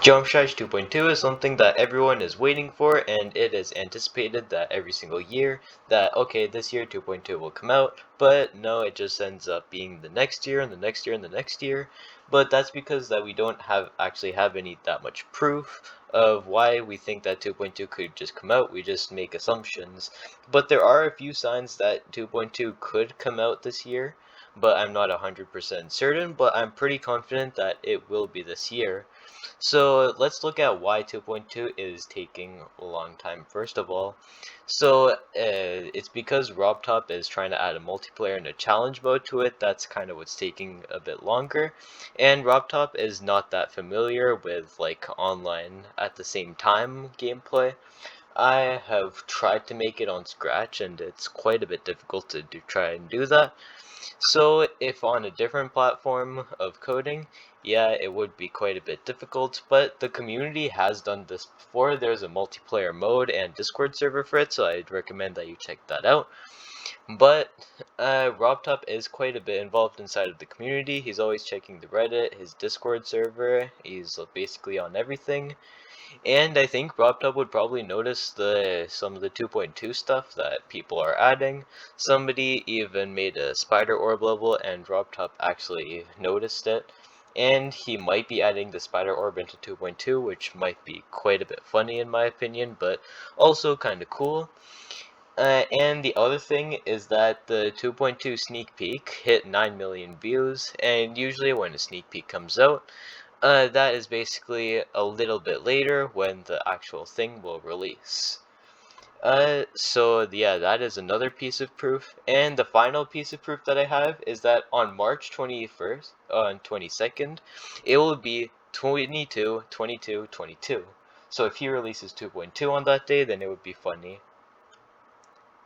Jump Charge 2.2 is something that everyone is waiting for, and it is anticipated that every single year that, okay, this year 2.2 will come out, but no, it just ends up being the next year and the next year and the next year. But that's because that we don't actually have any that much proof of why we think that 2.2 could just come out. We just make assumptions. But there are a few signs that 2.2 could come out this year, but I'm not 100% certain, but I'm pretty confident that it will be this year. So let's look at why 2.2 is taking a long time first of all. So it's because RobTop is trying to add a multiplayer and a challenge mode to it. That's kind of what's taking a bit longer. And RobTop is not that familiar with like online at the same time gameplay. I have tried to make it on Scratch and it's quite a bit difficult to try and do that. So if on a different platform of coding, yeah, it would be quite a bit difficult, but the community has done this before. There's a multiplayer mode and Discord server for it, so I'd recommend that you check that out. But RobTop is quite a bit involved inside of the community. He's always checking the Reddit, his Discord server. He's basically on everything. And I think RobTop would probably notice some of the 2.2 stuff that people are adding. Somebody even made a spider orb level and RobTop actually noticed it. And he might be adding the spider orb into 2.2, which might be quite a bit funny in my opinion, but also kind of cool. And the other thing is that the 2.2 sneak peek hit 9 million views, and usually when a sneak peek comes out, that is basically a little bit later when the actual thing will release. So yeah, that is another piece of proof. And the final piece of proof that I have is that on March 21st, on 22nd, it will be 22, 22, 22. So if he releases 2.2 on that day, then it would be funny.